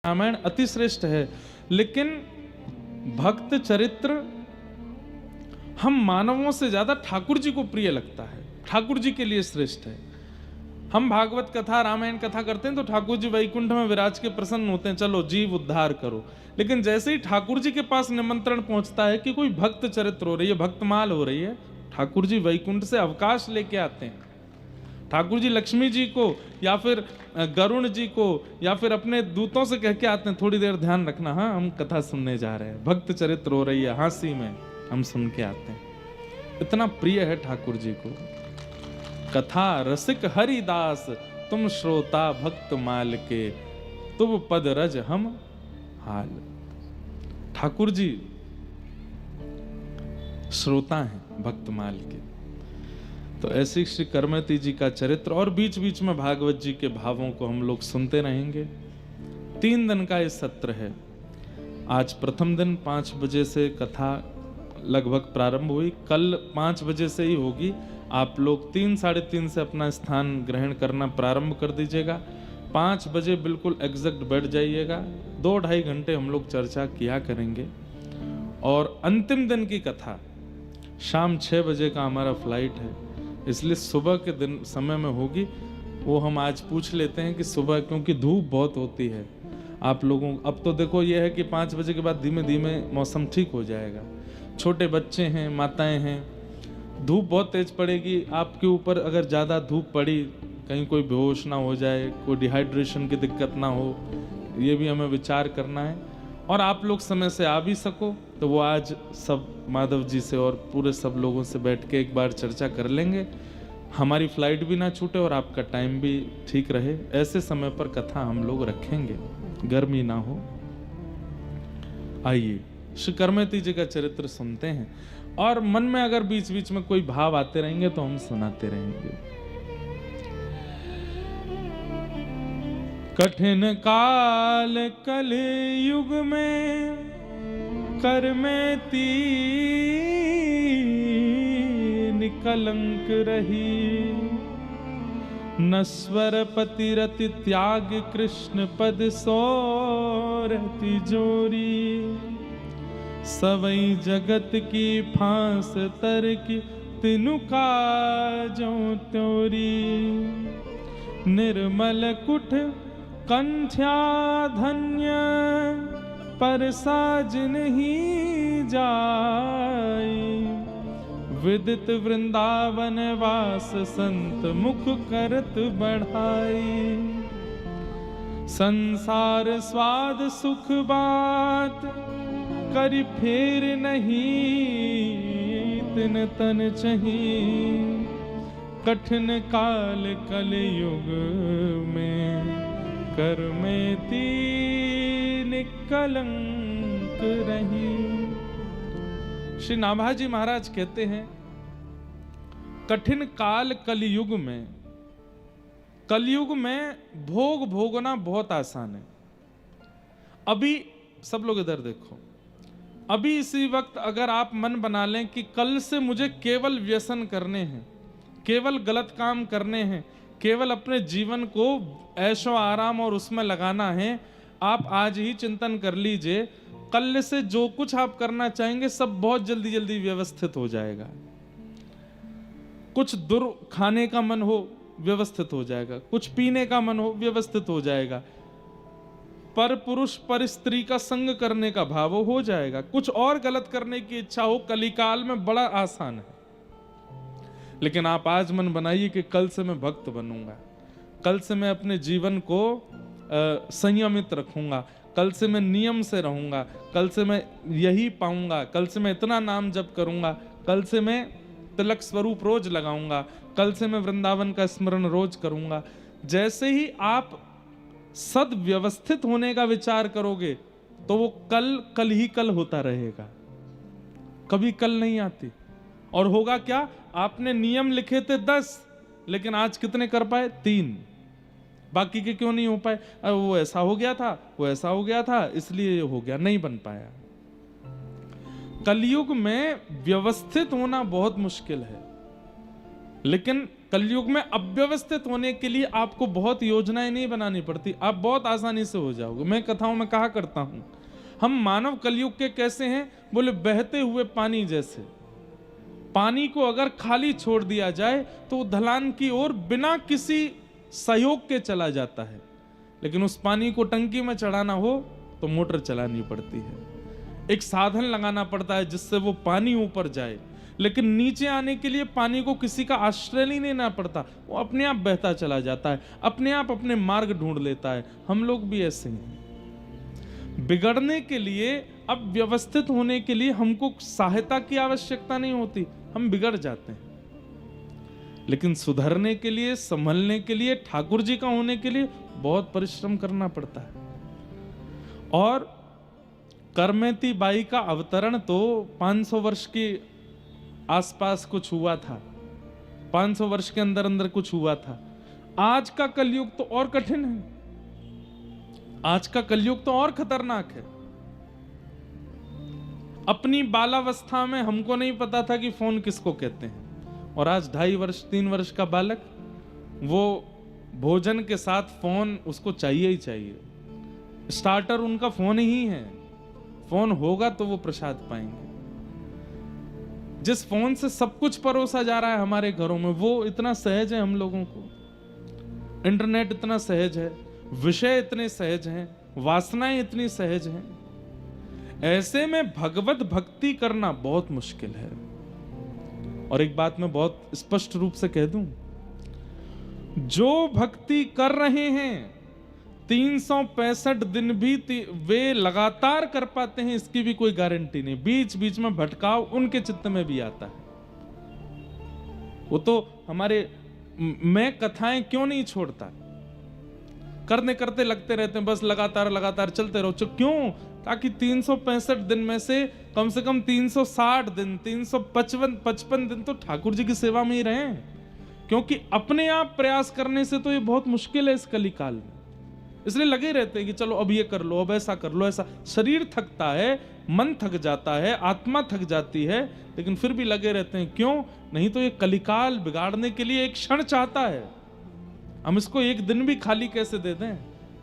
रामायण अति श्रेष्ठ है, लेकिन भक्त चरित्र हम मानवों से ज्यादा ठाकुर जी को प्रिय लगता है, ठाकुर जी के लिए श्रेष्ठ है। हम भागवत कथा रामायण कथा करते हैं तो ठाकुर जी वैकुंठ में विराज के प्रसन्न होते हैं, चलो जीव उद्धार करो। लेकिन जैसे ही ठाकुर जी के पास निमंत्रण पहुंचता है कि कोई भक्त चरित्र हो रही है, भक्तमाल हो रही है, ठाकुर जी वैकुंठ से अवकाश लेके आते हैं। ठाकुर जी लक्ष्मी जी को या फिर गरुण जी को या फिर अपने दूतों से कह के आते हैं, थोड़ी देर ध्यान रखना, हाँ हम कथा सुनने जा रहे हैं, भक्त चरित्र हो रही है, हांसी में हम सुन के आते हैं। इतना प्रिय है ठाकुर जी को। कथा रसिक हरिदास तुम श्रोता भक्त माल के, तुम पद रज हम हाल। ठाकुर जी श्रोता हैं भक्त माल के। तो ऐसी श्री करमती जी का चरित्र और बीच बीच में भागवत जी के भावों को हम लोग सुनते रहेंगे। 3 दिन का ये सत्र है। आज प्रथम दिन 5 बजे से कथा लगभग प्रारंभ हुई, कल 5 बजे से ही होगी। आप लोग 3 साढ़े 3 से अपना स्थान ग्रहण करना प्रारंभ कर दीजिएगा। 5 बजे बिल्कुल एग्जैक्ट बैठ जाइएगा। 2-2.5 घंटे हम लोग चर्चा किया करेंगे। और अंतिम दिन की कथा शाम 6 बजे का हमारा फ्लाइट है, इसलिए सुबह के दिन समय में होगी। वो हम आज पूछ लेते हैं कि सुबह, क्योंकि धूप बहुत होती है आप लोगों, अब तो देखो ये है कि 5 बजे के बाद धीमे धीमे मौसम ठीक हो जाएगा। छोटे बच्चे हैं, माताएं हैं, धूप बहुत तेज पड़ेगी आपके ऊपर। अगर ज़्यादा धूप पड़ी, कहीं कोई बेहोश ना हो जाए, कोई डिहाइड्रेशन की दिक्कत ना हो, ये भी हमें विचार करना है। और आप लोग समय से आ भी सको तो वो आज सब माधव जी से और पूरे सब लोगों से बैठ के एक बार चर्चा कर लेंगे, हमारी फ्लाइट भी ना छूटे और आपका टाइम भी ठीक रहे। ऐसे समय पर कथा हम लोग रखेंगे, गर्मी ना हो। आइए श्री करमती जी का चरित्र सुनते हैं, और मन में अगर बीच बीच में कोई भाव आते रहेंगे तो हम सुनाते रहेंगे। कठिन काल कल युग में करमती निकलंक रही, नश्वर पतिरति त्याग कृष्ण पद सोरति जोरी, सवई जगत की फांस तर की तिनु काजों त्योरी, निर्मल कुठ कंठ्या धन्य पर साजन ही जाई, विदित वृंदावन वास संत मुख करत बढ़ाई, संसार स्वाद सुख बात करि फेर नहीं, तिन तन चही कठिन काल कलयुग में करमती निकलंक रही। श्री नाभाजी महाराज कहते हैं, कठिन काल कलयुग में, कलयुग में भोग भोगना बहुत आसान है। अभी सब लोग इधर देखो, अभी इसी वक्त अगर आप मन बना लें कि कल से मुझे केवल व्यसन करने हैं, केवल गलत काम करने हैं, केवल अपने जीवन को ऐशो आराम और उसमें लगाना है, आप आज ही चिंतन कर लीजिए, कल से जो कुछ आप करना चाहेंगे सब बहुत जल्दी जल्दी व्यवस्थित हो जाएगा। कुछ दूर खाने का मन हो व्यवस्थित हो जाएगा, कुछ पीने का मन हो व्यवस्थित हो जाएगा, पर पुरुष पर स्त्री का संग करने का भाव हो जाएगा, कुछ और गलत करने की इच्छा हो कलिकाल में बड़ा आसान है। लेकिन आप आज मन बनाइए कि कल से मैं भक्त बनूंगा, कल से मैं अपने जीवन को संयमित रखूंगा, कल से मैं नियम से रहूंगा, कल से मैं यही पाऊंगा, कल से मैं इतना नाम जप करूंगा, कल से मैं तिलक स्वरूप रोज लगाऊंगा, कल से मैं वृंदावन का स्मरण रोज करूंगा। जैसे ही आप सदव्यवस्थित होने का विचार करोगे तो वो कल कल ही कल होता रहेगा, कभी कल नहीं आती। और होगा क्या, आपने नियम लिखे थे 10, लेकिन आज कितने कर पाए? 3, बाकी के क्यों नहीं हो पाए? वो ऐसा हो गया था, वो ऐसा हो गया था, इसलिए ये हो गया, नहीं बन पाया। कलयुग में व्यवस्थित होना बहुत मुश्किल है, लेकिन कलयुग में अव्यवस्थित होने के लिए आपको बहुत योजनाएं नहीं बनानी पड़ती, आप बहुत आसानी से हो जाओगे। मैं कथाओं में कहा करता हूं, हम मानव कलयुग के कैसे हैं? बोले बहते हुए पानी जैसे। पानी को अगर खाली छोड़ दिया जाए तो ढलान की ओर बिना किसी सहयोग के चला जाता है, लेकिन उस पानी को टंकी में चढ़ाना हो तो मोटर चलानी पड़ती है, एक साधन लगाना पड़ता है जिससे वो पानी ऊपर जाए। लेकिन नीचे आने के लिए पानी को किसी का आश्रय नहीं लेना पड़ता, वो अपने आप बहता चला जाता है, अपने आप अपने मार्ग ढूंढ लेता है। हम लोग भी ऐसे हैं। बिगड़ने के लिए, अब व्यवस्थित होने के लिए हमको सहायता की आवश्यकता नहीं होती, हम बिगड़ जाते हैं। लेकिन सुधरने के लिए, संभलने के लिए, ठाकुर जी का होने के लिए बहुत परिश्रम करना पड़ता है। और करमेती बाई का अवतरण तो 500 वर्ष के आसपास कुछ हुआ था, 500 वर्ष के अंदर अंदर कुछ हुआ था। आज का कलयुग तो और कठिन है, आज का कलयुग तो और खतरनाक है। अपनी बालावस्था में हमको नहीं पता था कि फोन किसको कहते हैं, और आज 2.5 वर्ष 3 वर्ष का बालक, वो भोजन के साथ फोन उसको चाहिए ही चाहिए। स्टार्टर उनका फोन ही है, फोन होगा तो वो प्रसाद पाएंगे। जिस फोन से सब कुछ परोसा जा रहा है हमारे घरों में, वो इतना सहज है हम लोगों को। इंटरनेट इतना सहज है, विषय इतने सहज हैं, वासनाएं इतनी सहज हैं। ऐसे में भगवत भक्ति करना बहुत मुश्किल है। और एक बात मैं बहुत स्पष्ट रूप से कह दूं, जो भक्ति कर रहे हैं 365 दिन भी वे लगातार कर पाते हैं, इसकी भी कोई गारंटी नहीं। बीच बीच में भटकाव उनके चित्त में भी आता है। वो तो हमारे, मैं कथाएं क्यों नहीं छोड़ता, करने करते लगते रहते हैं, बस लगातार लगातार चलते रहो। क्यों? ताकि 365 दिन में से कम 360 दिन, 355 दिन तो ठाकुर जी की सेवा में ही रहें। क्योंकि अपने आप प्रयास करने से तो ये बहुत मुश्किल है इस कलिकाल में। इसलिए लगे रहते हैं कि चलो अब ये कर लो, अब ऐसा कर लो, ऐसा। शरीर थकता है, मन थक जाता है, आत्मा थक जाती है, लेकिन फिर भी लगे रहते हैं। क्यों? नहीं तो ये कलिकाल बिगाड़ने के लिए एक क्षण चाहता है। हम इसको एक दिन भी खाली कैसे दे दें,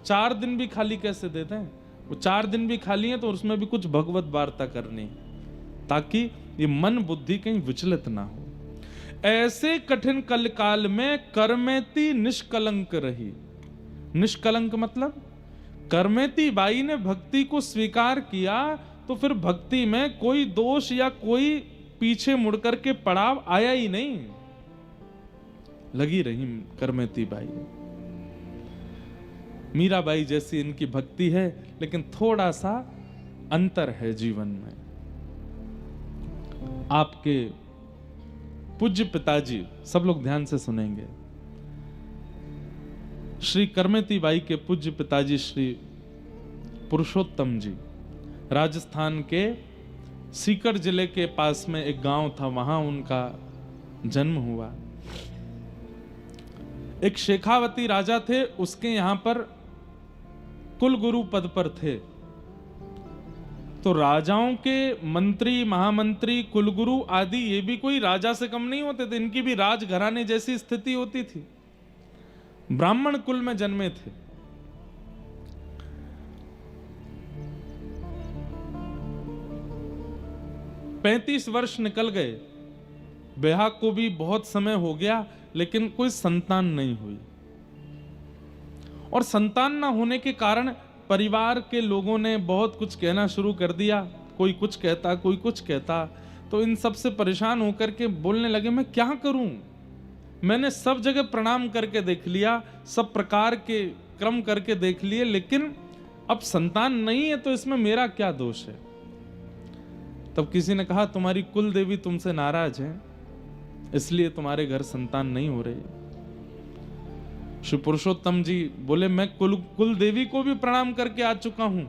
4 दिन भी खाली कैसे दे दें। वो 4 दिन भी खाली है तो उसमें भी कुछ भगवत वार्ता करनी, ताकि ये मन बुद्धि कहीं विचलित ना हो। ऐसे कठिन कलकाल में करमेती निष्कलंक रही। निष्कलंक मतलब करमेती बाई ने भक्ति को स्वीकार किया तो फिर भक्ति में कोई दोष या कोई पीछे मुड़कर के पड़ाव आया ही नहीं, लगी रही करमेती बाई। मीराबाई जैसी इनकी भक्ति है, लेकिन थोड़ा सा अंतर है जीवन में। आपके पूज्य पिताजी, सब लोग ध्यान से सुनेंगे, श्री करमेती बाई के पूज्य पिताजी श्री पुरुषोत्तम जी, राजस्थान के सीकर जिले के पास में एक गांव था, वहां उनका जन्म हुआ। एक शेखावती राजा थे, उसके यहां पर कुल गुरु पद पर थे। तो राजाओं के मंत्री, महामंत्री, कुलगुरु आदि ये भी कोई राजा से कम नहीं होते थे, इनकी भी राजघराने जैसी स्थिति होती थी। ब्राह्मण कुल में जन्मे थे। पैंतीस वर्ष निकल गए, ब्याह को भी बहुत समय हो गया, लेकिन कोई संतान नहीं हुई। और संतान ना होने के कारण परिवार के लोगों ने बहुत कुछ कहना शुरू कर दिया। कोई कुछ कहता, कोई कुछ कहता। तो इन सब से परेशान होकर के बोलने लगे, मैं क्या करूं? मैंने सब जगह प्रणाम करके देख लिया, सब प्रकार के क्रम करके देख लिए, लेकिन अब संतान नहीं है, तो इसमें मेरा क्या दोष है? तब किसी ने कहा, तुम्हारी कुल देवी तुमसे नाराज है, इसलिए तुम्हारे घर संतान नहीं हो रही। श्री पुरुषोत्तम जी बोले, मैं कुल देवी को भी प्रणाम करके आ चुका हूं,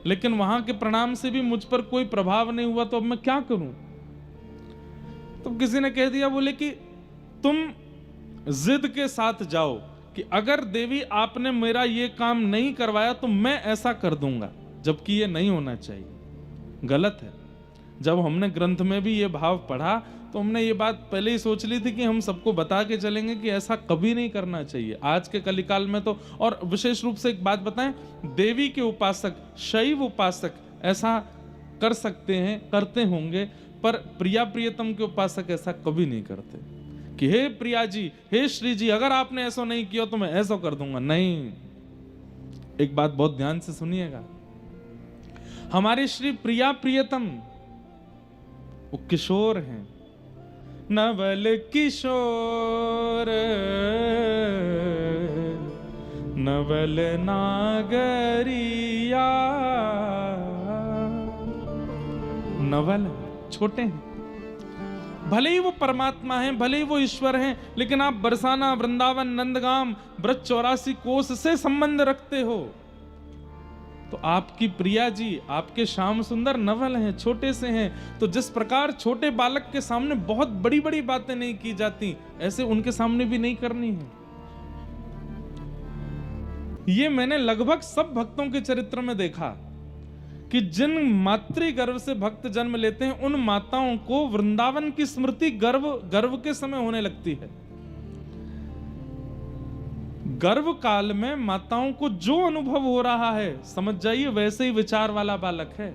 लेकिन वहां के प्रणाम से भी मुझ पर कोई प्रभाव नहीं हुआ, तो अब मैं क्या करूं? तो किसी ने कह दिया, बोले कि तुम जिद के साथ जाओ कि अगर देवी आपने मेरा ये काम नहीं करवाया तो मैं ऐसा कर दूंगा, जबकि ये नहीं होना चाहिए, गलत है। जब हमने ग्रंथ में भी ये भाव पढ़ा तो हमने ये बात पहले ही सोच ली थी कि हम सबको बता के चलेंगे कि ऐसा कभी नहीं करना चाहिए आज के कलिकाल में। तो और विशेष रूप से एक बात बताएं, देवी के उपासक, शैव उपासक ऐसा कर सकते हैं, करते होंगे, पर प्रिया प्रियतम के उपासक ऐसा कभी नहीं करते कि हे प्रिया जी, हे श्री जी, अगर आपने ऐसा नहीं किया तो मैं ऐसा कर दूंगा। नहीं, एक बात बहुत ध्यान से सुनिएगा, हमारे श्री प्रिया प्रियतम वो किशोर हैं, नवल किशोर नवल नागरिया, नवल छोटे हैं, भले ही वो परमात्मा हैं, भले ही वो ईश्वर हैं, लेकिन आप बरसाना, वृंदावन, नंदगाम, ब्रज 84 कोस से संबंध रखते हो, तो आपकी प्रिया जी, आपके श्याम सुंदर नवल हैं, छोटे से हैं। तो जिस प्रकार छोटे बालक के सामने बहुत बड़ी बड़ी बातें नहीं की जाती, ऐसे उनके सामने भी नहीं करनी है। ये मैंने लगभग सब भक्तों के चरित्र में देखा कि जिन मातृ गर्भ से भक्त जन्म लेते हैं, उन माताओं को वृंदावन की स्मृति गर्भ के समय होने लगती है। गर्भ काल में माताओं को जो अनुभव हो रहा है, समझ जाइए वैसे ही विचार वाला बालक है।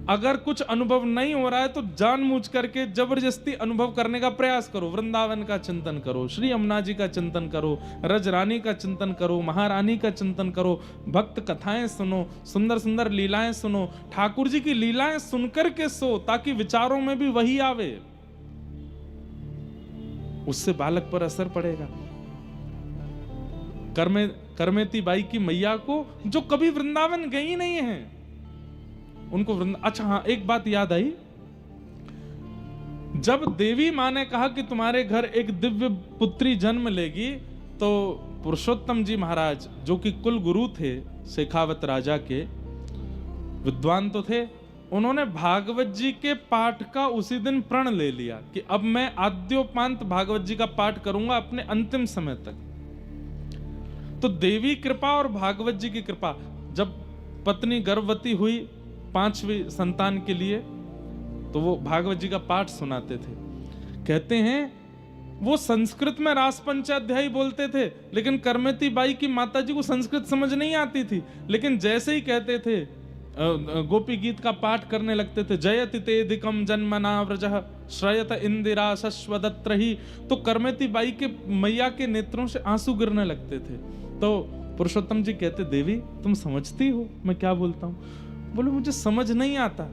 अगर कुछ अनुभव नहीं हो रहा है तो जानबूझ करके जबरदस्ती अनुभव करने का प्रयास करो। वृंदावन का चिंतन करो, श्री यमुना जी का चिंतन करो, रज रानी का चिंतन करो, महारानी का चिंतन करो, भक्त कथाएं सुनो, सुंदर सुंदर लीलाएं सुनो, ठाकुर जी की लीलाएं सुनकर के सो, ताकि विचारों में भी वही आवे, उससे बालक पर असर पड़ेगा। करमेती बाई की मैया को जो कभी वृंदावन गई नहीं है, उनको अच्छा हाँ, एक बात याद आई, जब देवी माँ ने कहा कि तुम्हारे घर एक दिव्य पुत्री जन्म लेगी, तो पुरुषोत्तम जी महाराज जो कि कुल गुरु थे शेखावत राजा के, विद्वान तो थे, उन्होंने भागवत जी के पाठ का उसी दिन प्रण ले लिया कि अब मैं आद्योपांत भागवत जी का पाठ करूंगा अपने अंतिम समय तक। तो देवी कृपा और भागवत जी की कृपा, जब पत्नी गर्भवती हुई 5वीं संतान के लिए, तो वो भागवत जी का पाठ सुनाते थे। कहते हैं वो संस्कृत में रास पंचाध्यायी बोलते थे, लेकिन करमेती बाई की माता जी को संस्कृत समझ नहीं आती थी, लेकिन जैसे ही कहते थे गोपी गीत का पाठ करने लगते थे, जयति तेधिकम जन्मना व्रजः श्रयत इंदिरा शश्वदत्रहि, तो करमेती बाई के मैया के नेत्रों से आंसू गिरने लगते थे। तो पुरुषोत्तम जी कहते, देवी तुम समझती हो मैं क्या बोलता हूँ? बोलो मुझे समझ नहीं आता,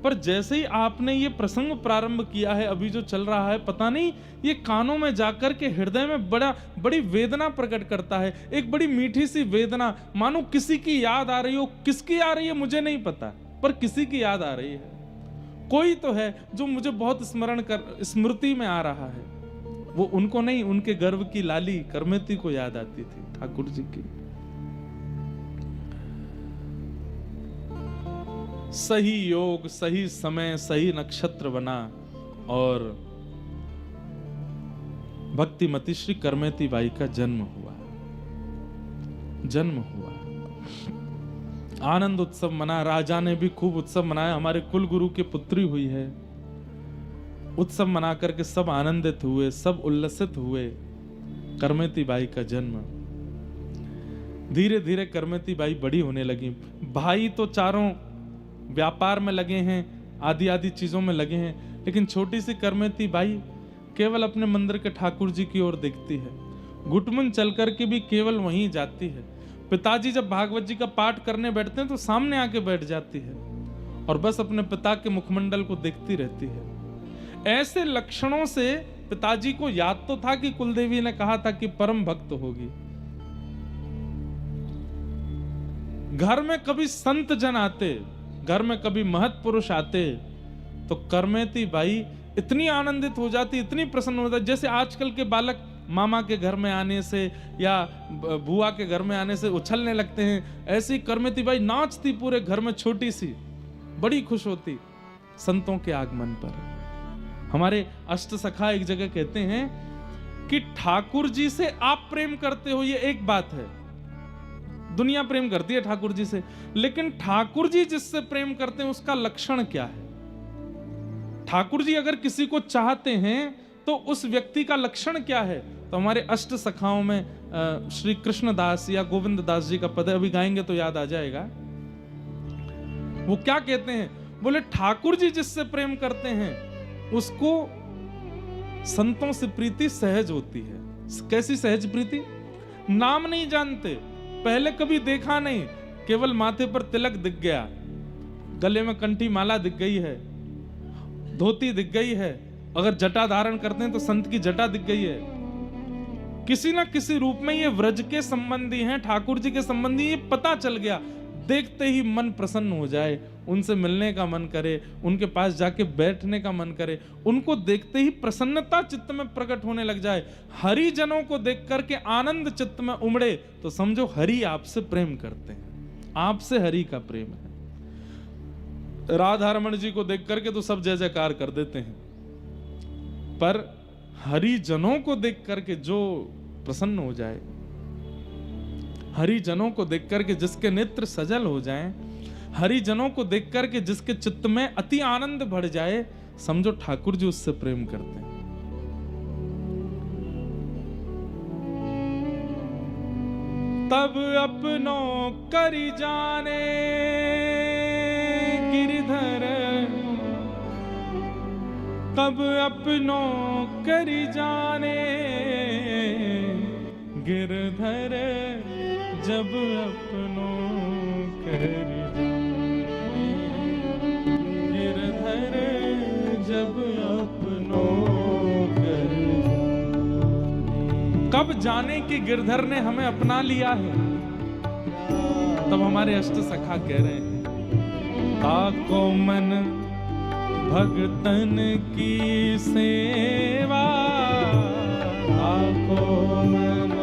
पर जैसे ही आपने ये प्रसंग प्रारंभ किया है, अभी जो चल रहा है, पता नहीं ये कानों में जाकर के हृदय में बड़ी वेदना प्रकट करता है, एक बड़ी मीठी सी वेदना, मानो किसी की याद आ रही हो। किसकी आ रही है मुझे नहीं पता, पर किसी की याद आ रही है। कोई तो है जो मुझे बहुत स्मृति में आ रहा है, वो उनको नहीं, उनके गर्भ की लाली करमेती को याद आती थी, ठाकुर जी की। सही योग, सही समय, सही नक्षत्र बना और भक्तिमती श्री करमेती बाई का जन्म हुआ। आनंद उत्सव मना, राजा ने भी खूब उत्सव मनाया, हमारे कुल गुरु की पुत्री हुई है। उत्सव मना करके सब आनंदित हुए, सब उल्लसित हुए। करमेती बाई का जन्म, धीरे धीरे करमेती बाई बड़ी होने लगी। भाई तो चारों व्यापार में लगे हैं, आदि आदि चीजों में लगे हैं, लेकिन छोटी सी करमेती बाई केवल अपने मंदिर के ठाकुर जी की ओर देखती है, घुटमुन चल करके भी केवल वहीं जाती है। पिताजी जब भागवत जी का पाठ करने बैठते हैं तो सामने आके बैठ जाती है और बस अपने पिता के मुखमंडल को देखती रहती है। ऐसे लक्षणों से पिताजी को याद तो था कि कुलदेवी ने कहा था कि परम भक्त होगी। घर में कभी संत जन आते, घर में कभी महत पुरुष आते, तो करमेती बाई इतनी आनंदित हो जाती, इतनी प्रसन्न हो जाती, जैसे आजकल के बालक मामा के घर में आने से या बुआ के घर में आने से उछलने लगते हैं, ऐसी करमेती बाई नाचती पूरे घर में, छोटी सी, बड़ी खुश होती संतों के आगमन पर। हमारे अष्ट सखा एक जगह कहते हैं कि ठाकुर जी से आप प्रेम करते हो, ये एक बात है, दुनिया प्रेम करती है ठाकुर जी से, लेकिन ठाकुर जी जिससे प्रेम करते हैं उसका लक्षण क्या है? ठाकुर जी अगर किसी को चाहते हैं तो उस व्यक्ति का लक्षण क्या है? तो हमारे अष्ट सखाओं में श्री कृष्णदास या गोविंद दास जी का पद अभी गाएंगे तो याद आ जाएगा। वो क्या कहते हैं? बोले ठाकुर जी जिससे प्रेम करते हैं उसको संतों से प्रीति सहज होती है। कैसी सहज प्रीति? नाम नहीं जानते, पहले कभी देखा नहीं, केवल माथे पर तिलक दिख गया, गले में कंठी माला दिख गई है, धोती दिख गई है, अगर जटा धारण करते हैं तो संत की जटा दिख गई है, किसी ना किसी रूप में ये व्रज के संबंधी हैं, ठाकुर जी के संबंधी, ये पता चल गया। देखते ही मन प्रसन्न हो जाए, उनसे मिलने का मन करे, उनके पास जाके बैठने का मन करे, उनको देखते ही प्रसन्नता चित्त में प्रकट होने लग जाए। हरिजनों को देख करके आनंद चित्त में उमड़े तो समझो हरि आपसे प्रेम करते हैं, आपसे हरि का प्रेम है। राधा रमण जी को देख करके तो सब जय जयकार कर देते हैं, पर हरिजनों को देख करके जो प्रसन्न हो जाए, हरिजनों को देख करके जिसके नेत्र सजल हो जाएं, हरिजनों को देख करके जिसके चित्त में अति आनंद बढ़ जाए, समझो ठाकुर जी उससे प्रेम करते हैं। तब अपनों करि जाने गिरधर, कब अपनों करि जाने गिरधर, जब अपनों करि जाने गिरधर, जब अपनों करि जाने। कब जाने कि गिरधर ने हमें अपना लिया है? तब हमारे अष्ट सखा कह रहे हैं, ताको मन भगतन की सेवा, ताको मन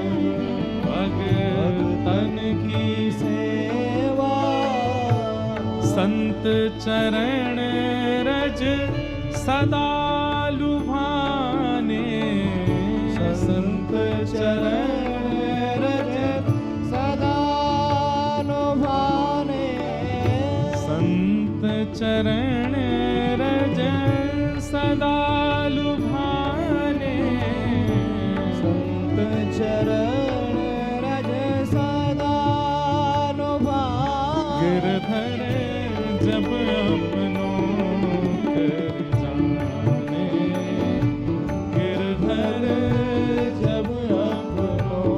भगतन की सेवा, संत चरण रज सदा लुभाने, संत चरण रज सदा लुभाने, संत चरण रज सदा लुभाने, संत चरण रज सदा लुभाने, गिरधर जब अपनों कर जाने, गिरधर जब अपनों।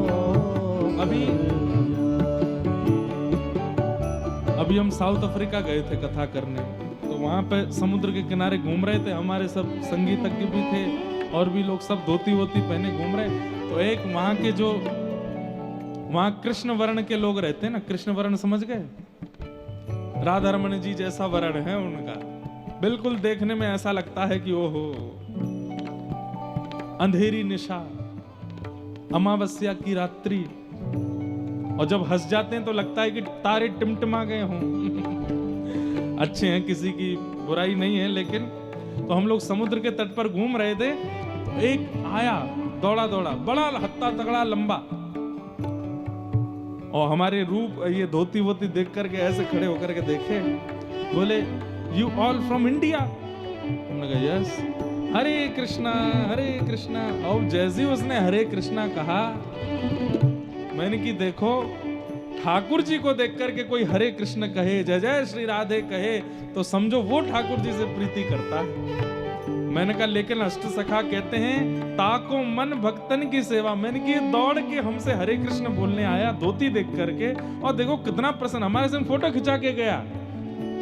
अभी हम साउथ अफ्रीका गए थे कथा करने, तो वहां पे समुद्र के किनारे घूम रहे थे, हमारे सब संगीतज्ञ भी थे और भी लोग सब धोती वोती पहने घूम रहे। तो एक वहां के जो वहां कृष्ण वर्ण के लोग रहते हैं ना, कृष्ण वर्ण समझ गए, राधा रमण जी जैसा वर्ण है उनका, बिल्कुल देखने में ऐसा लगता है कि ओहो, अंधेरी निशा, अमावस्या की रात्रि, और जब हंस जाते हैं तो लगता है कि तारे टिमटिमा गए हों। अच्छे हैं, किसी की बुराई नहीं है, लेकिन तो हम लोग समुद्र के तट पर घूम रहे थे, तो एक आया दौड़ा दौड़ा, बड़ा हत्ता तगड़ा लंबा, और हमारे रूप ये धोती वोती देख करके ऐसे खड़े होकर के देखे, बोले यू ऑल फ्रॉम इंडिया? हमने कहा यस। हरे कृष्णा हरे कृष्णा। और जैसे उसने हरे कृष्णा कहा, मैंने कि देखो ठाकुर जी को देख करके कोई हरे कृष्ण कहे, जय जय श्री राधे कहे, तो समझो वो ठाकुर जी से प्रीति करता है। मैंने कहा लेकिन अष्ट सखा कहते हैं ताको मन भक्तन की सेवा। मैंने कि दौड़ के हमसे हरे कृष्ण बोलने आया धोती देख करके, और देखो कितना प्रसन्न, हमारे संग फोटो खिंचा के गया।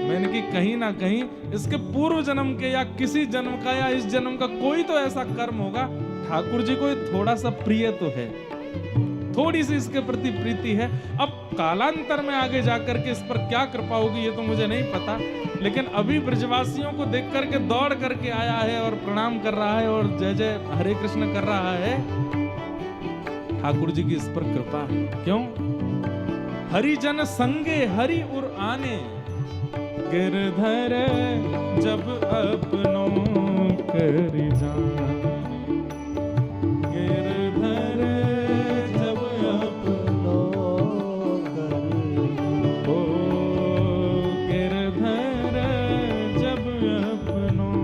मैंने कि कहीं ना कहीं इसके पूर्व जन्म के या किसी जन्म का या इस जन्म का कोई तो ऐसा कर्म होगा, ठाकुर जी को थोड़ा सा प्रिय तो है, थोड़ी सी इसके प्रति प्रीति है। अब कालांतर में आगे जाकर के इस पर क्या कृपा होगी ये तो मुझे नहीं पता, लेकिन अभी ब्रजवासियों को देख करके दौड़ करके आया है और प्रणाम कर रहा है और जय जय हरे कृष्ण कर रहा है। ठाकुर जी की इस पर कृपा है। क्यों? हरिजन संगे हरि उर आने, गिरधर जब अपनों कर जाने, गिरधर जब अपनों कर, ओ गिरधर जब अपनों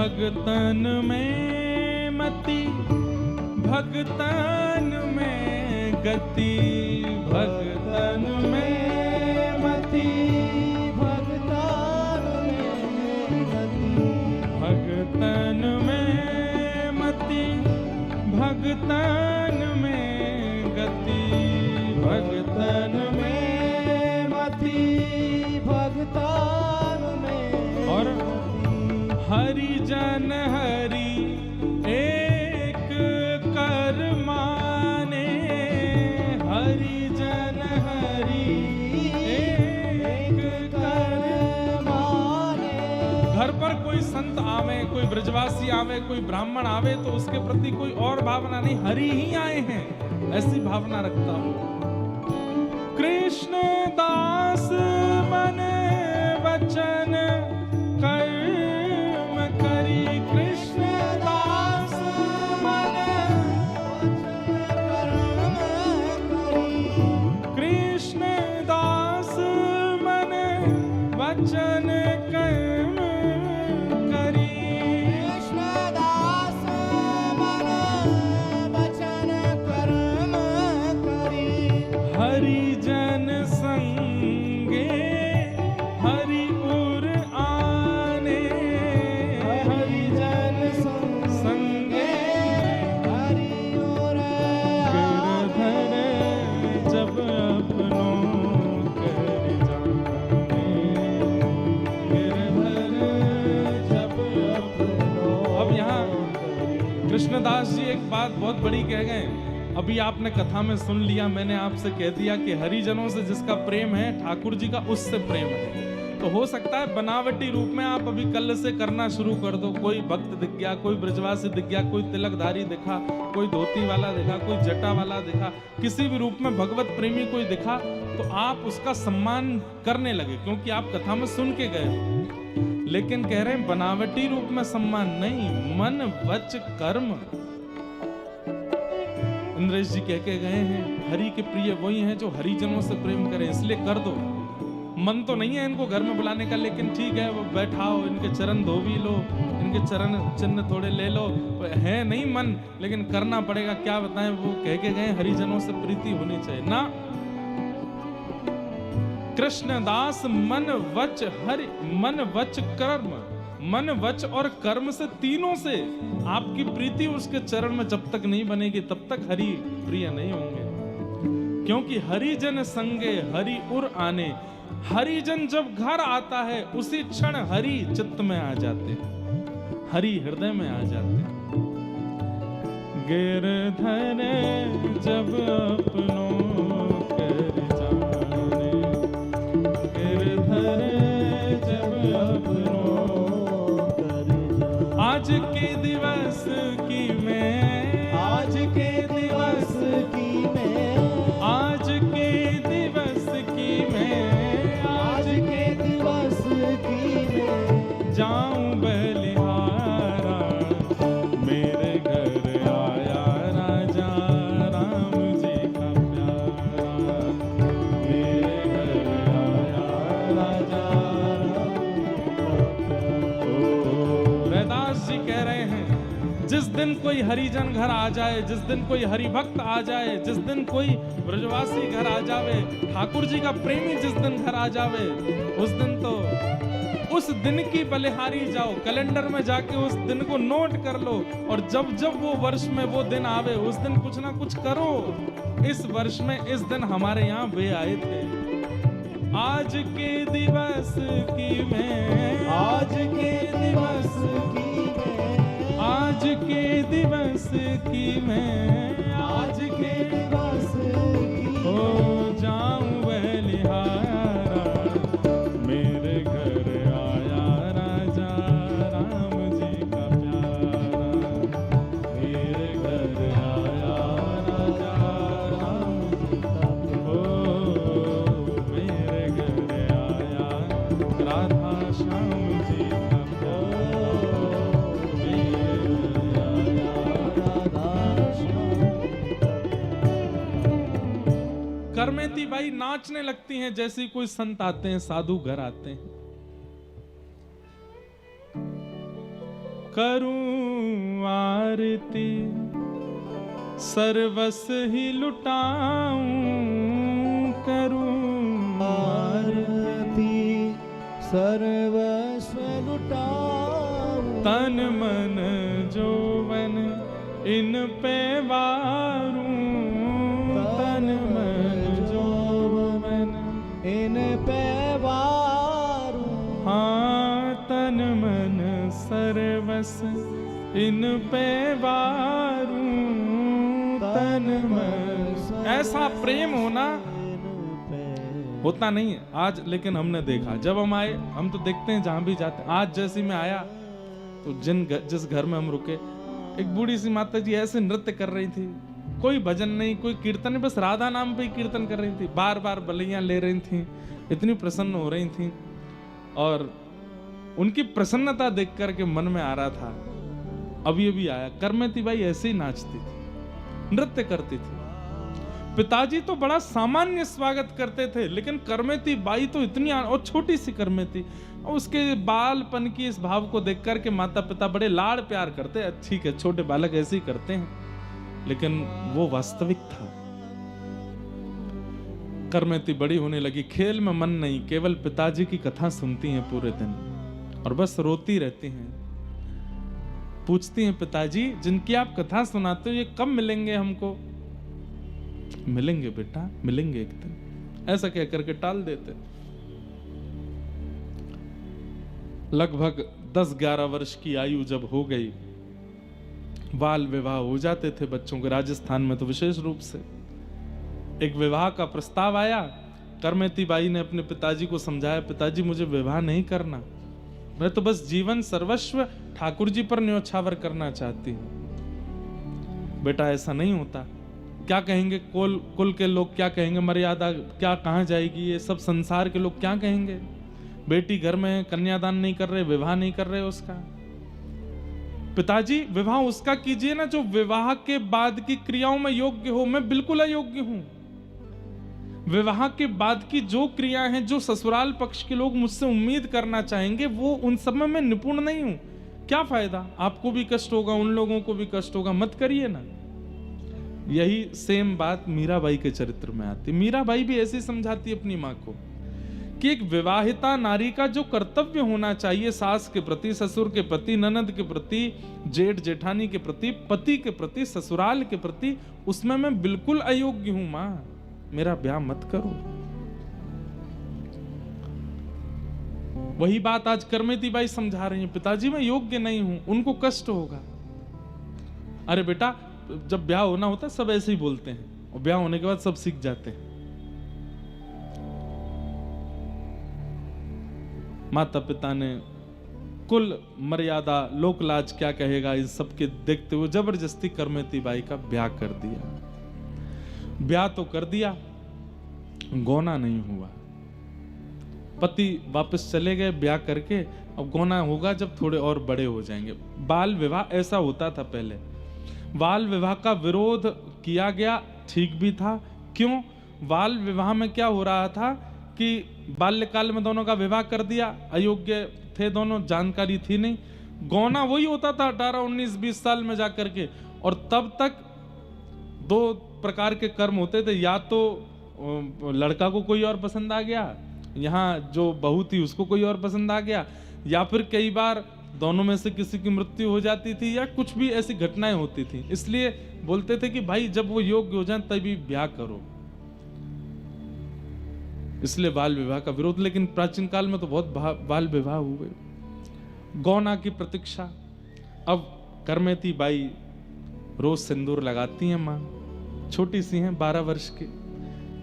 भगतन में मति, भगतन में गति, भगतन में मति, भगतान में गति, भगतन में मति, भगतन में गति, भगतन में मति, भगतान में और गति। हरि जन हरि एक कर माने, हरि जन हरि एक कर माने। घर पर कोई संत आवे, कोई ब्रजवासी आवे, कोई ब्राह्मण आवे तो उसके प्रति कोई और भावना नहीं, हरि ही आए हैं ऐसी भावना रखता हूं। कृष्ण दास मन वचन कर्म करी, कृष्ण दास मन कर्म करी, कृष्ण दास मन वचन कर्म करी, कृष्णदास मन वचन कर्म करी। हरि जन संगे हरि उर आने, हरि जन संगे हरि और गिरधर जब अपनों कर जाने, गिरधर जब अपनों। अब यहाँ कृष्णदास जी एक बात बहुत बड़ी कह गए। अभी आपने कथा में सुन लिया, मैंने आपसे कह दिया कि हरिजनों से जिसका प्रेम है ठाकुर जी का उससे प्रेम है। तो हो सकता है बनावटी रूप में आप अभी कल से करना शुरू कर दो। कोई भक्त दिख गया, कोई ब्रजवासी दिख गया, कोई तिलकधारी दिखा, कोई धोती वाला दिखा, कोई जटा वाला दिखा, किसी भी रूप में भगवत प्रेमी कोई दिखा तो आप उसका सम्मान करने लगे क्योंकि आप कथा में सुन के गए हो। लेकिन कह रहे हैं बनावटी रूप में सम्मान नहीं, मन वच कर्म। इंद्रेश जी कह के गए हैं हरि के प्रिय वही हैं जो हरिजनों से प्रेम करें, इसलिए कर दो। मन तो नहीं है इनको घर में बुलाने का, लेकिन ठीक है वो बैठाओ, इनके चरण धो भी लो, इनके चरण चिन्ह थोड़े ले लो, है नहीं मन, लेकिन करना पड़ेगा। क्या बताएं, वो कह के गए हरिजनों से प्रीति होनी चाहिए ना। कृष्णदास मन वच हरि, मन वच कर्म, मन वच और कर्म से तीनों से आपकी प्रीति उसके चरण में जब तक नहीं बनेगी तब तक हरि प्रिय नहीं होंगे। क्योंकि हरिजन संगे हरि उर आने, हरिजन जब घर आता है उसी क्षण हरि चित्त में आ जाते, हरि हृदय में आ जाते। गिरधर जब अपनों कर जाने, गिरधर जब अपनों। आज के दिवस की मैं, आज के दिवस की मैं, आज के दिवस की मैं, आज के दिवस की मैं जाऊं बलिहारा, मेरे घर आया राजा राम जी का प्यारा, मेरे घर आया राजा राम जी का प्यारा। रैदास जी कह रहे हैं जिस दिन कोई हरिजन घर आ जाए, जिस दिन कोई हरिभक्त आ जाए, जिस दिन कोई ब्रजवासी घर आ जावे, ठाकुर जी का प्रेमी जिस दिन घर आ जावे, उस दिन तो उस दिन की बलिहारी जाओ, कैलेंडर में जाके उस दिन को नोट कर लो, और जब जब वो वर्ष में वो दिन आवे उस दिन कुछ ना कुछ करो। इस वर्ष में इस दिन हमारे यहाँ वे आए थे। आज के दिवस की मैं, आज के दिवस की मैं, आज के दिवस की मैं, आज के दिवस की हो जाऊं बलिहारा, मेरे घर आया राजा राम जी का प्यारा, मेरे घर आया राजा राम जी का प्यारा, मेरे घर आया राधा श्याम जी का प्यारा, मेरे घर आया राधा श्याम। करमेती बाई नाचने लगती हैं जैसे कोई संत आते हैं, साधु घर आते हैं। करूं आरती, सर्वस ही लुटाऊं, करूं आरती सर्वस्व लुटाऊं, तन मन जोवन इन पे वारूं, तन मन जोवन इन पे वारूं, हाँ तन मन सर्वस इन पे वारूं, तन मन। ऐसा प्रेम होना होता नहीं है आज, लेकिन हमने देखा जब हम आए, हम तो देखते हैं जहां भी जाते हैं। आज जैसे मैं आया तो जिस घर में हम रुके, एक बूढ़ी सी माता जी ऐसे नृत्य कर रही थी, कोई भजन नहीं, कोई कीर्तन नहीं, बस राधा नाम पे ही कीर्तन कर रही थी, बार बार बलियां ले रही थी, इतनी प्रसन्न हो रही थी। और उनकी प्रसन्नता देख करके मन में आ रहा था, अभी अभी आया, करमती बाई ऐसे ही नाचती थी, नृत्य करती थी। पिताजी तो बड़ा सामान्य स्वागत करते थे, लेकिन करमती बाई तो इतनी, और छोटी सी करमती, और उसके बालपन की इस भाव को देख करके माता पिता बड़े लाड़ प्यार करते हैं। ठीक है, छोटे बालक ऐसे ही करते हैं, लेकिन वो वास्तविक था। करमती बड़ी होने लगी, खेल में मन नहीं, केवल पिताजी की कथा सुनती हैं पूरे दिन और बस रोती रहती हैं। पूछती हैं, पिताजी जिनकी आप कथा सुनाते हो ये कब मिलेंगे हमको? मिलेंगे बेटा, मिलेंगे एक दिन, ऐसा कह करके टाल देते। लगभग 10-11 वर्ष की आयु जब हो गई, बाल विवाह हो जाते थे बच्चों के, राजस्थान में तो विशेष रूप से। एक विवाह का प्रस्ताव आया, करमती बाई ने अपने पिताजी को समझाया, पिताजी मुझे विवाह नहीं करना, मैं तो बस जीवन सर्वस्व ठाकुर जी पर न्योछावर करना चाहती हूं। बेटा ऐसा नहीं होता, क्या कहेंगे कुल के लोग, क्या कहेंगे, मर्यादा क्या कहां जाएगी, ये सब संसार के लोग क्या कहेंगे, बेटी घर में है, कन्यादान नहीं कर रहे, विवाह नहीं कर रहे उसका। पिताजी विवाह उसका कीजिए ना जो विवाह के बाद की क्रियाओं में योग्य हो, मैं बिल्कुल अयोग्य हूं। विवाह के बाद की जो क्रियाएं हैं, जो ससुराल पक्ष के लोग मुझसे उम्मीद करना चाहेंगे, वो उन सब में मैं निपुण नहीं हूं। क्या फायदा, आपको भी कष्ट होगा, उन लोगों को भी कष्ट होगा, मत करिए ना। यही सेम बात मीराबाई के चरित्र में आती। मीराबाई भी ऐसे समझाती अपनी मां को कि एक विवाहिता नारी का जो कर्तव्य होना चाहिए, सास के प्रति, ससुर के प्रति, ननद के प्रति, जेठ जेठानी के प्रति, पति के प्रति, ससुराल के प्रति, उसमें मैं बिल्कुल अयोग्य हूं मां, मेरा ब्याह मत करो। वही बात आज करमती बाई समझा रही हैं, पिताजी मैं योग्य नहीं हूं, उनको कष्ट होगा। अरे बेटा, जब ब्याह होना होता है सब ऐसे ही बोलते हैं, और ब्याह होने के बाद सब सीख जाते हैं। माता पिता ने कुल मर्यादा, लोक लाज क्या कहेगा, इस सब के देखते हुए जबरदस्ती करमती बाई का ब्याह कर दिया। ब्याह तो कर दिया, गौना नहीं हुआ। पति वापस चले गए ब्याह करके, अब गौना होगा जब थोड़े और बड़े हो जाएंगे। बाल विवाह ऐसा होता था पहले, बाल विवाह का विरोध किया गया, ठीक भी था। क्यों? बाल विवाह में क्या हो रहा था कि बाल्यकाल में दोनों का विवाह कर दिया, अयोग्य थे दोनों, जानकारी थी नहीं। गौना वही होता था 18, 19, 20 साल में जाकर के, और तब तक 2 प्रकार के कर्म होते थे, या तो लड़का को कोई और पसंद आ गया, यहाँ जो बहू थी उसको कोई और पसंद आ गया, या फिर कई बार दोनों में से किसी की मृत्यु हो जाती थी, या कुछ भी ऐसी घटनाएं होती थी। इसलिए बोलते थे कि भाई जब वो योग्य हो जाए तभी ब्याह करो, इसलिए बाल विवाह का विरोध। लेकिन प्राचीन काल में तो बहुत बाल विवाह हुए। गौना की प्रतीक्षा, अब करमती बाई रोज सिंदूर लगाती हैं मां, छोटी सी हैं 12 वर्ष की,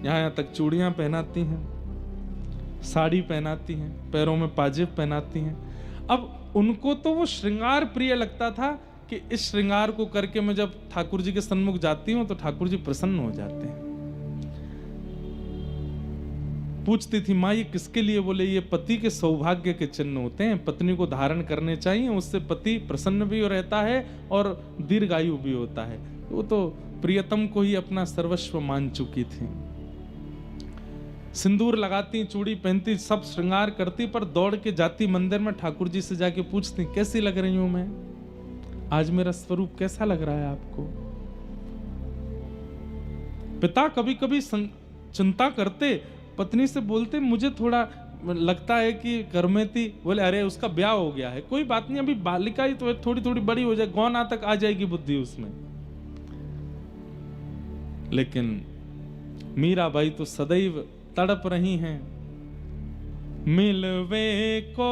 यहाँ तक चूड़ियां पहनाती हैं, साड़ी पहनाती हैं, पैरों में पाजेब पहनाती हैं। अब उनको तो वो श्रृंगार प्रिय लगता था कि इस श्रृंगार को करके मैं जब ठाकुर जी के सन्मुख जाती हूं तो ठाकुर जी प्रसन्न हो जाते हैं। पूछती थी माँ ये किसके लिए? बोले ये पति के सौभाग्य के चिन्ह होते हैं, पत्नी को धारण करने चाहिए, उससे पति प्रसन्न भी रहता है और दीर्घायु भी होता है। वो तो प्रियतम को ही अपना सर्वस्व मान चुकी थी। सिंदूर लगाती, चूड़ी पहनती, सब श्रृंगार करती, पर दौड़ के जाती मंदिर में, ठाकुर जी से जाके पूछती कैसी लग रही हूं मैं, आज मेरा स्वरूप कैसा लग रहा है आपको? पिता कभी कभी चिंता करते, पत्नी से बोलते मुझे थोड़ा लगता है कि करमेती, बोले अरे उसका ब्याह हो गया है, कोई बात नहीं, अभी बालिका ही तो है, थोड़ी थोड़ी बड़ी हो जाए, गौना तक आ जाएगी बुद्धि उसमें। लेकिन मीराबाई तो सदैव तड़प रही हैं, मिलवे को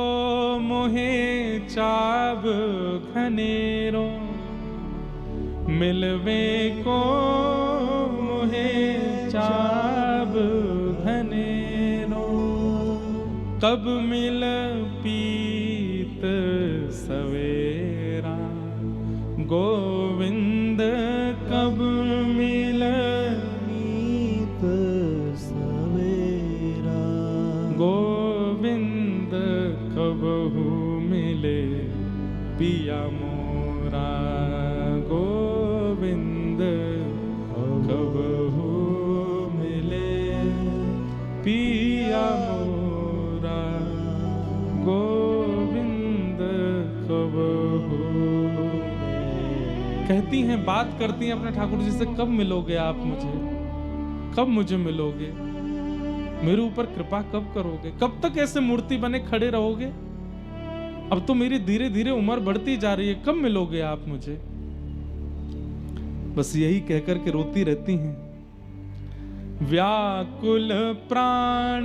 मोहे चाव घनेरो, मिलवे को मोहे चाव घनेरो, कब मिल पीत सवेरा, गोविंद कब मिल मीत सवेरा, गोविंद कबहू मिले पिया मोरा, गोविंद कबहू मिले पिया मोरा, गोविंद कबहू। कहती हैं, बात करती हैं अपने ठाकुर जी से, कब मिलोगे आप मुझे, कब मुझे मिलोगे, मेरे ऊपर कृपा कब करोगे, कब तक ऐसे मूर्ति बने खड़े रहोगे, अब तो मेरी धीरे धीरे उम्र बढ़ती जा रही है, कब मिलोगे आप मुझे। बस यही कहकर के रोती रहती हैं। व्याकुल प्राण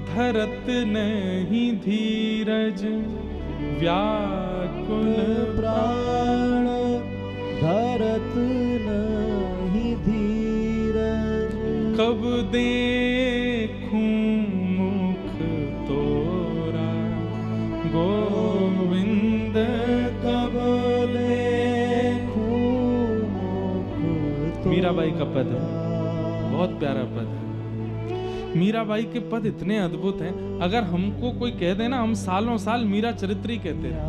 धरत नहीं धीरज, व्याकुल प्राण धरत नहीं धीरज, कब देखूं मुख तोरा, गोविंद कब देखूं मुख तोरा। मीराबाई का पद है, बहुत प्यारा पद है। मीराबाई के पद इतने अद्भुत हैं, अगर हमको कोई कह दे ना, हम सालों साल मीरा चरित्र ही कहते हैं,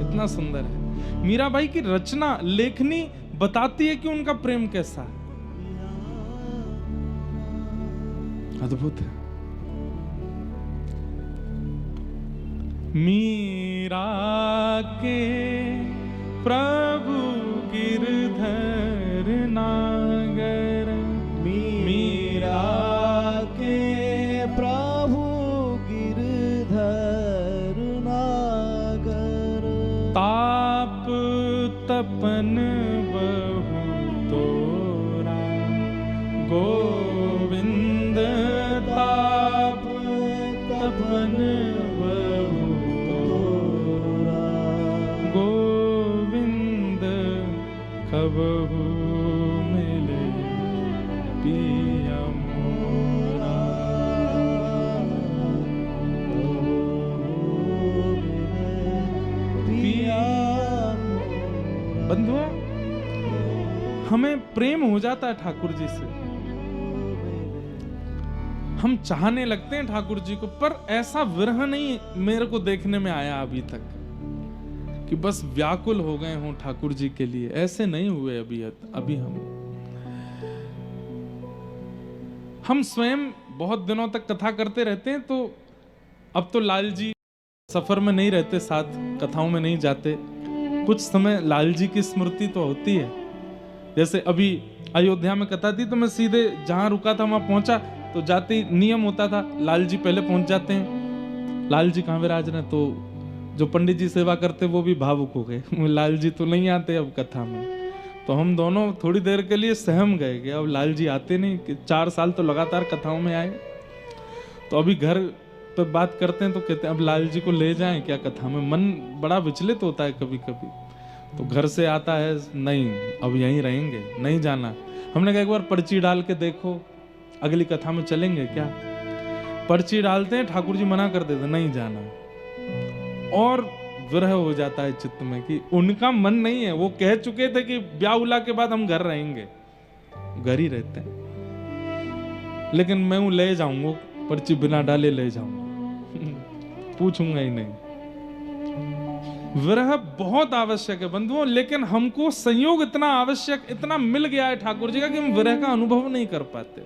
इतना सुंदर है। मीराबाई की रचना, लेखनी बताती है कि उनका प्रेम कैसा है, अद्भुत है। मीरा के प्रभु गिरधर नागर, मीरा के प्रभु गिरधर नागर, ताप तपन बहु तोरा, गोविंद ताप तपन बहु तोरा, गोविंद कबहू मिले पिया मोरा, पिया। बंधुओं, हमें प्रेम हो जाता है ठाकुर जी से, हम चाहने लगते हैं ठाकुर जी को, पर ऐसा विरह नहीं मेरे को देखने में आया अभी तक कि बस व्याकुल हो गए हों ठाकुर जी के लिए, ऐसे नहीं हुए अभी हम स्वयं बहुत दिनों तक कथा करते रहते हैं, तो अब तो लाल जी सफर में नहीं रहते, साथ कथाओं में नहीं जाते, कुछ समय लाल जी की स्मृति तो होती है। जैसे अभी अयोध्या में कथा थी, तो मैं सीधे जहां रुका था वहां पहुंचा, तो जाते नियम होता था लाल जी पहले पहुंच जाते हैं। लाल जी कहाँ विराज रहे, तो जो पंडित जी सेवा करते वो भी भावुक हो गए, लाल जी तो नहीं आते अब कथा में, तो हम दोनों थोड़ी देर के लिए सहम गए कि अब लाल जी आते नहीं, कि 4 साल तो लगातार कथाओं में आए। तो अभी घर पे बात करते हैं तो कहते हैं अब लाल जी को ले जाएं क्या कथा में, मन बड़ा विचलित होता है कभी कभी। तो घर से आता है, नहीं अब यहीं रहेंगे, नहीं जाना। हमने कहा एक बार पर्ची डाल के देखो, अगली कथा में चलेंगे क्या। पर्ची डालते हैं, ठाकुर जी मना कर देते, नहीं जाना। और विरह हो जाता है चित्त में कि उनका मन नहीं है, वो कह चुके थे कि ब्याह उला के बाद हम घर रहेंगे, घर ही रहते हैं, लेकिन मैं हूं ले जाऊंगा, पर्ची बिना डाले ले जाऊंगा, पूछूंगा ही नहीं। विरह बहुत आवश्यक है बंधुओं, लेकिन हमको संयोग इतना आवश्यक, इतना मिल गया है ठाकुर जी का कि हम विरह का अनुभव नहीं कर पाते।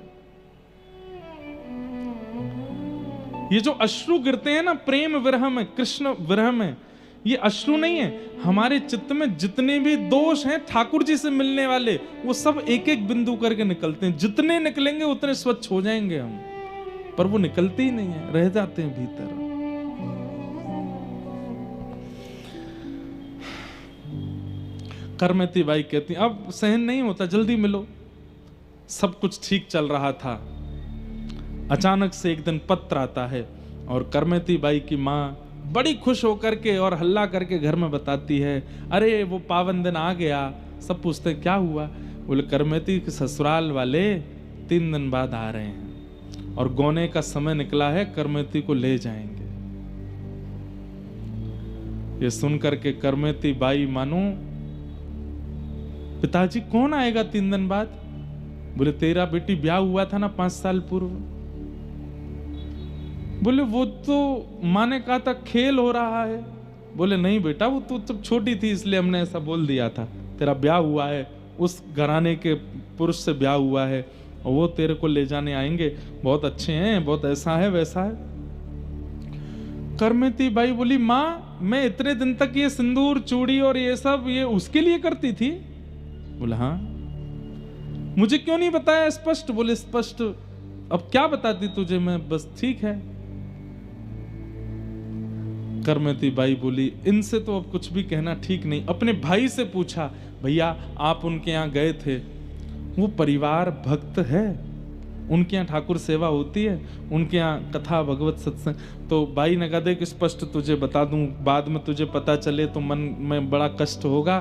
ये जो अश्रु गिरते हैं ना प्रेम विरह में, कृष्ण विरह में, ये अश्रु नहीं है, हमारे चित्त में जितने भी दोष हैं ठाकुर जी से मिलने वाले, वो सब एक एक बिंदु करके निकलते हैं। जितने निकलेंगे उतने स्वच्छ हो जाएंगे हम, पर वो निकलते ही नहीं है, रह जाते हैं भीतर। करमती बाई कहती अब सहन नहीं होता, जल्दी मिलो। सब कुछ ठीक चल रहा था, अचानक से एक दिन पत्र आता है और करमती बाई की माँ बड़ी खुश होकर के और हल्ला करके घर में बताती है, अरे वो पावन दिन आ गया। सब पूछते क्या हुआ? बोले करमती के ससुराल वाले 3 दिन बाद आ रहे हैं और गोने का समय निकला है, करमती को ले जाएंगे। ये सुनकर के करमती बाई मानो, पिताजी कौन आएगा 3 दिन बाद? बोले तेरा बेटी ब्याह हुआ था ना 5 साल पूर्व। बोले वो तो माँ ने कहा था खेल हो रहा है। बोले नहीं बेटा, वो तो तब छोटी थी इसलिए हमने ऐसा बोल दिया था। तेरा ब्याह हुआ है, उस घराने के पुरुष से ब्याह हुआ है और वो तेरे को ले जाने आएंगे, बहुत अच्छे हैं, बहुत ऐसा है वैसा है। करमती बाई बोली माँ, मैं इतने दिन तक ये सिंदूर चूड़ी और ये सब ये उसके लिए करती थी? बोला हाँ। मुझे क्यों नहीं बताया स्पष्ट? बोले स्पष्ट अब क्या बताती तुझे मैं, बस ठीक है। करमती बाई बोली इनसे तो अब कुछ भी कहना ठीक नहीं। अपने भाई से पूछा, भैया आप उनके यहाँ गए थे, वो परिवार भक्त है, उनके यहाँ ठाकुर सेवा होती है, उनके यहाँ कथा भगवत सत्संग? तो बाई ने कहा देख स्पष्ट तुझे बता दूं, बाद में तुझे पता चले तो मन में बड़ा कष्ट होगा।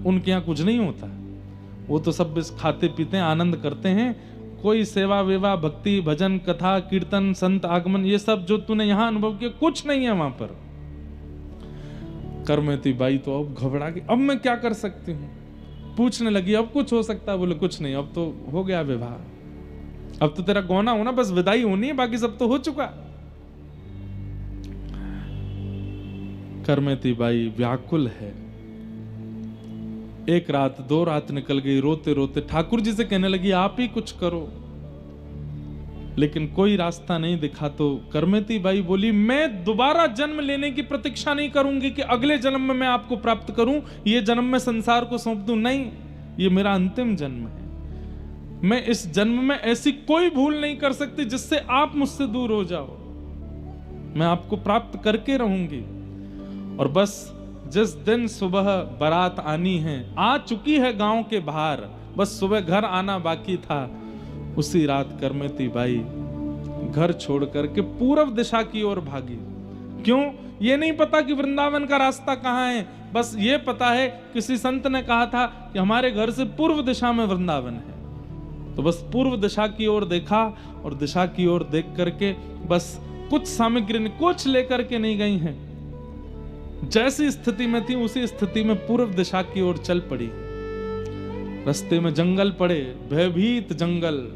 उनके यहाँ कुछ नहीं होता, वो तो सब खाते पीते हैं, आनंद करते हैं, कोई सेवा वेवा भक्ति भजन कथा कीर्तन संत आगमन ये सब जो तूने यहाँ अनुभव किया कुछ नहीं है वहां पर। करमती बाई तो अब घबरा गई, अब मैं क्या कर सकती हूँ? पूछने लगी अब कुछ हो सकता है? बोले कुछ नहीं, अब तो हो गया विवाह, अब तो तेरा गौना होना, बस विदाई होनी है, बाकी सब तो हो चुका। करमती बाई व्याकुल है। 1 रात 2 रात निकल गई, रोते रोते ठाकुर जी से कहने लगी आप ही कुछ करो, लेकिन कोई रास्ता नहीं दिखा। तो करमती बाई बोली मैं दोबारा जन्म लेने की प्रतीक्षा नहीं करूंगी कि अगले जन्म में मैं आपको प्राप्त करूं, ये जन्म में संसार को सौंप दूं, नहीं, ये मेरा अंतिम जन्म है। मैं इस जन्म में ऐसी कोई भूल नहीं कर सकती जिससे आप मुझसे दूर हो जाओ, मैं आपको प्राप्त करके रहूंगी। और बस जिस दिन सुबह बारात आनी है, आ चुकी है गांव के बाहर, बस सुबह घर आना बाकी था, उसी रात करमती बाई घर छोड़ करके पूर्व दिशा की ओर भागी। क्यों? ये नहीं पता कि वृंदावन का रास्ता कहाँ है, बस ये पता है किसी संत ने कहा था कि हमारे घर से पूर्व दिशा में वृंदावन है। तो बस पूर्व दिशा की ओर देखा और दिशा की ओर देख करके बस कुछ सामग्री कुछ लेकर के नहीं गई हैं, जैसी स्थिति में थी उसी स्थिति में पूर्व दिशा की ओर चल पड़ी। रास्ते में जंगल पड़े, भयभीत जंगल।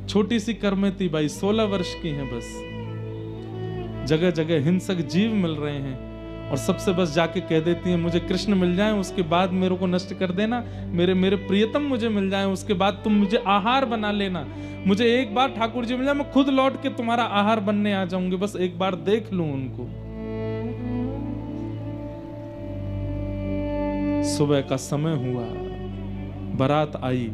छोटी सी करमती बाई 16 वर्ष की हैं, बस जगह जगह हिंसक जीव मिल रहे हैं और सबसे बस जाके कह देती हैं मुझे कृष्ण मिल जाए, उसके बाद मेरे को नष्ट कर देना, मेरे प्रियतम मुझे मिल जाए, उसके बाद तुम मुझे आहार बना लेना, मुझे एक बार ठाकुर जी मिल जाए, मैं खुद लौट के तुम्हारा आहार बनने आ जाऊंगी, बस एक बार देख लूं उनको। सुबह का समय हुआ, बारात आई,